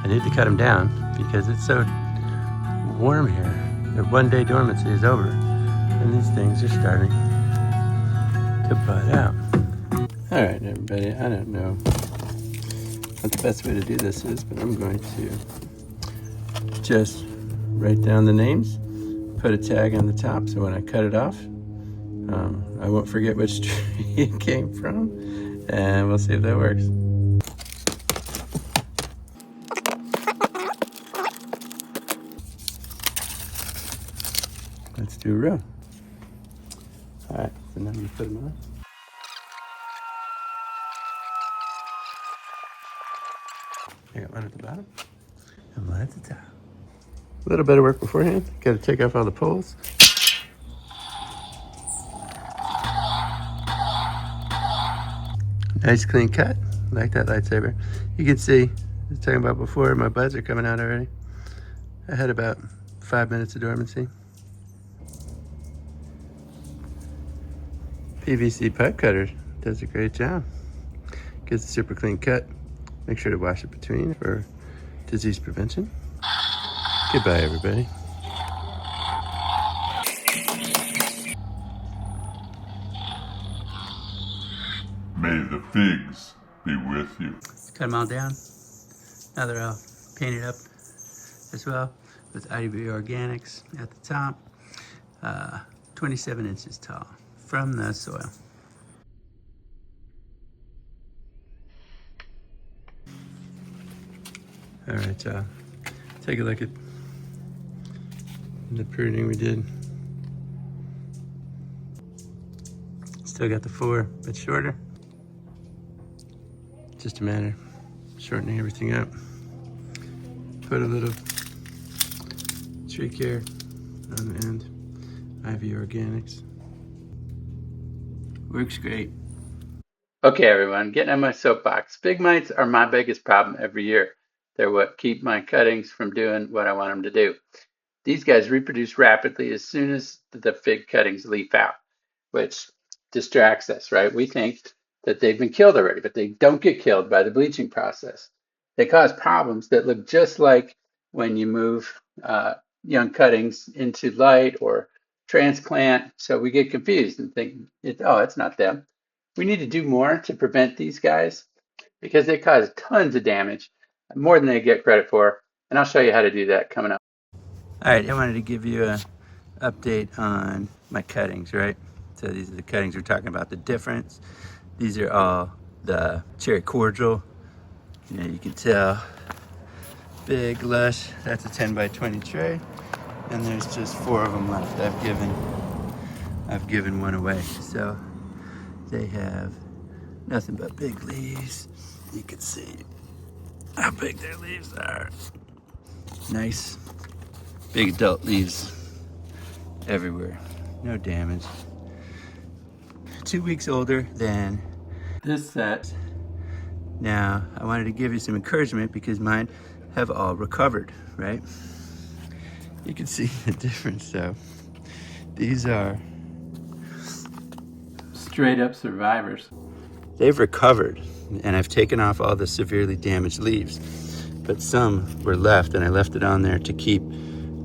I need to cut them down because it's so warm here. Their 1 day dormancy is over and these things are starting to bud out. All right, everybody, I don't know what the best way to do this is, but I'm going to just write down the names, put a tag on the top so when I cut it off, I won't forget which tree it came from, and we'll see if that works. Let's do a row. All right, so now I'm gonna put them on. I got one at the bottom and one at the top. A little bit of work beforehand. Got to take off all the poles. Nice clean cut. Like that lightsaber. You can see, I was talking about before, my buds are coming out already. I had about 5 minutes of dormancy. PVC pipe cutter does a great job. Gets a super clean cut. Make sure to wash it between for disease prevention. Goodbye, everybody. May the figs be with you. Cut them all down. Now they're all painted up as well with IDB Organics at the top. 27 inches tall from the soil. All right, y'all. Take a look at the pruning we did. Still got the 4, but shorter. Just a matter of shortening everything up. Put a little tree care on the end. IV Organics. Works great. Okay, everyone, getting on my soapbox. Fig mites are my biggest problem every year. They're what keep my cuttings from doing what I want them to do. These guys reproduce rapidly as soon as the fig cuttings leaf out, which distracts us, right? We think that they've been killed already, but they don't get killed by the bleaching process. They cause problems that look just like when you move young cuttings into light or transplant. So we get confused and think, oh, it's not them. We need to do more to prevent these guys because they cause tons of damage, more than they get credit for. And I'll show you how to do that coming up. All right, I wanted to give you an update on my cuttings, right? So these are the cuttings we're talking about, the difference. These are all the cherry cordial. You know, you can tell, big, lush. That's a 10 by 20 tray. And there's just 4 of them left. I've given one away. So they have nothing but big leaves. You can see how big their leaves are. Nice, big adult leaves everywhere. No damage. 2 weeks older than this set. Now, I wanted to give you some encouragement because mine have all recovered, right? You can see the difference though. These are straight up survivors. They've recovered, and I've taken off all the severely damaged leaves, but some were left, and I left it on there to keep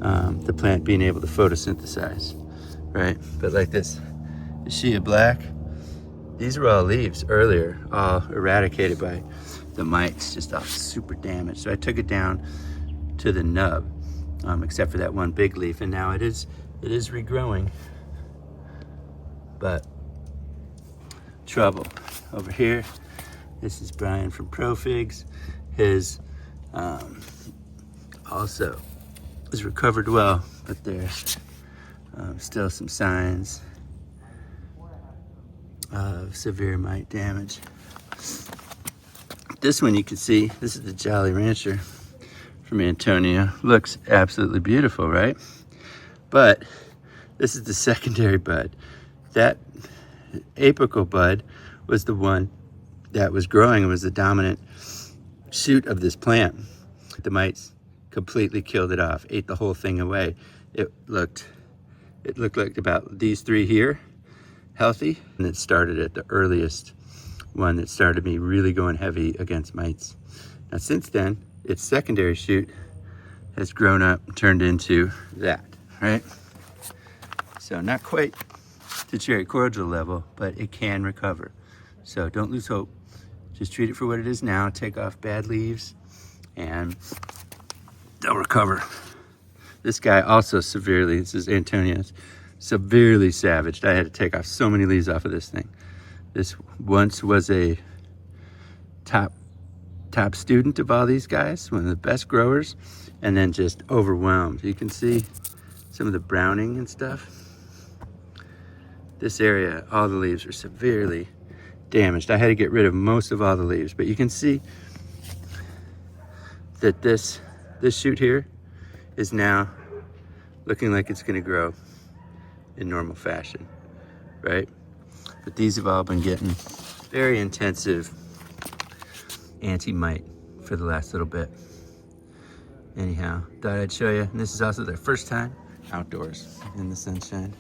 the plant being able to photosynthesize, right? But like this shea black, these were all leaves earlier, all eradicated by the mites, just all super damaged. So I took it down to the nub, except for that one big leaf, and now it is regrowing, but trouble. Over here, this is Brian from ProFigs. His also is recovered well, but there's still some signs of severe mite damage. This one you can see, this is the Jolly Rancher from Antonio. Looks absolutely beautiful, right? But this is the secondary bud. That apical bud was the one that was growing and was the dominant shoot of this plant. The mites completely killed it off, ate the whole thing away. It looked like about these 3 here, healthy, and it started at the earliest one that started me really going heavy against mites. Now since then, its secondary shoot has grown up and turned into that, right? So not quite to cherry cordial level, but it can recover. So don't lose hope. Just treat it for what it is now, take off bad leaves, and they'll recover. This guy also severely, this is Antonia's, severely savaged. I had to take off so many leaves off of this thing. This once was a top student of all these guys, one of the best growers, and then just overwhelmed. You can see some of the browning and stuff. This area, all the leaves are severely damaged. I had to get rid of most of all the leaves, but you can see that this shoot here is now looking like it's gonna grow in normal fashion, right? But these have all been getting very intensive anti-mite for the last little bit. Anyhow, thought I'd show you. And this is also their first time outdoors in the sunshine.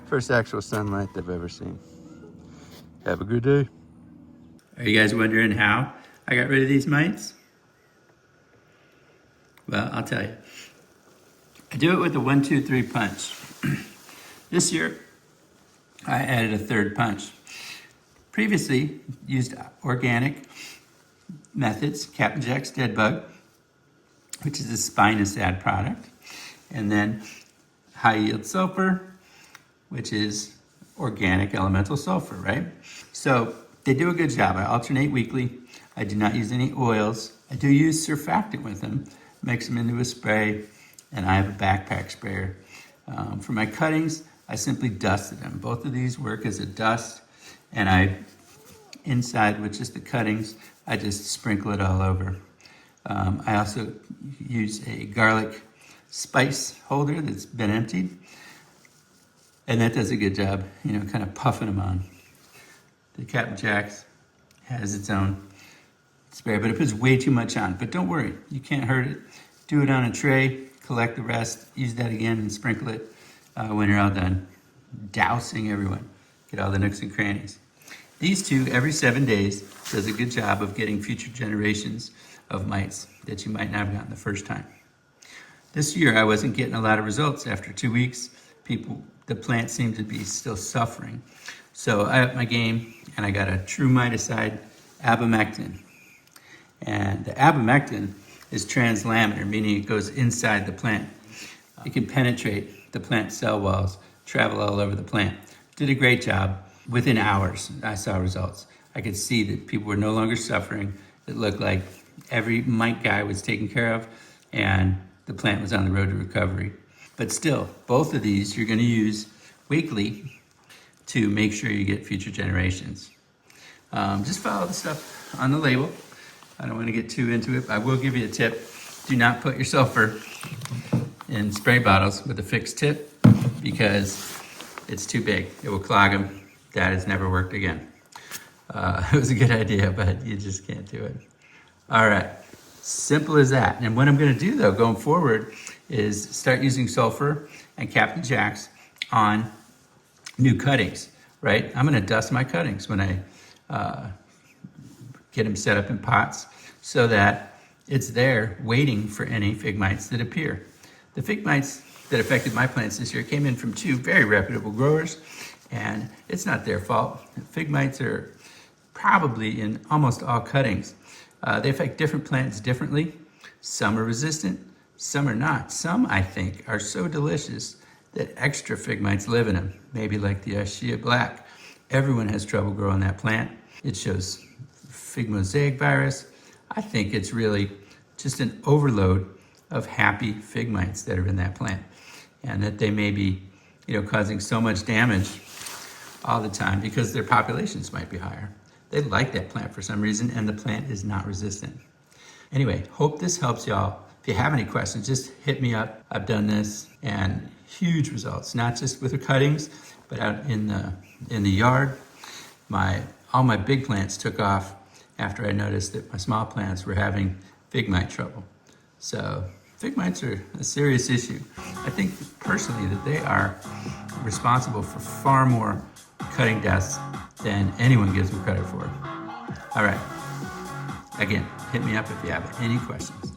First actual sunlight they've ever seen. Have a good day. Are you guys wondering how I got rid of these mites? Well, I'll tell you. I do it with a 1, 2, 3 punch. This year, I added a third punch. Previously, used organic methods, Captain Jack's Dead Bug, which is a spinosad product, and then high yield sulfur, which is organic elemental sulfur, right? So they do a good job. I alternate weekly. I do not use any oils. I do use surfactant with them, mix them into a spray, and I have a backpack sprayer. For my cuttings, I simply dusted them. Both of these work as a dust, and inside with just the cuttings, I just sprinkle it all over. I also use a garlic spice holder that's been emptied, and that does a good job, you know, kind of puffing them on. The Captain Jack's has its own spray, but it puts way too much on. But don't worry, you can't hurt it. Do it on a tray, collect the rest, use that again, and sprinkle it when you're all done. Dousing everyone. Get all the nooks and crannies. These two, every 7 days, does a good job of getting future generations of mites that you might not have gotten the first time. This year, I wasn't getting a lot of results. After 2 weeks, the plant seemed to be still suffering. So I upped my game, and I got a true miticide, abamectin. And the abamectin is translaminar, meaning it goes inside the plant. It can penetrate the plant cell walls, travel all over the plant. Did a great job. Within hours, I saw results. I could see that people were no longer suffering. It looked like every mite guy was taken care of, and the plant was on the road to recovery. But still, both of these you're going to use weekly to make sure you get future generations. Just follow the stuff on the label. I don't want to get too into it, but I will give you a tip. Do not put your sulfur in spray bottles with a fixed tip because it's too big. It will clog them. That has never worked again. It was a good idea, but you just can't do it. All right, simple as that. And what I'm going to do though, going forward, is start using sulfur and Captain Jack's on new cuttings, right? I'm going to dust my cuttings when I get them set up in pots so that it's there waiting for any fig mites that appear. The fig mites that affected my plants this year came in from 2 very reputable growers, and it's not their fault. Fig mites are probably in almost all cuttings. They affect different plants differently. Some are resistant, some are not. Some, I think, are so delicious that extra fig mites live in them, maybe like the Aceria black. Everyone has trouble growing that plant. It shows Fig Mosaic Virus. I think it's really just an overload of happy fig mites that are in that plant, and that they may be, causing so much damage all the time because their populations might be higher. They like that plant for some reason, and the plant is not resistant. Anyway, hope this helps y'all. If you have any questions, just hit me up. I've done this, and huge results, not just with the cuttings, but out in the yard. All my big plants took off after I noticed that my small plants were having fig mite trouble. So fig mites are a serious issue. I think personally that they are responsible for far more cutting deaths than anyone gives them credit for. All right. Again, hit me up if you have any questions.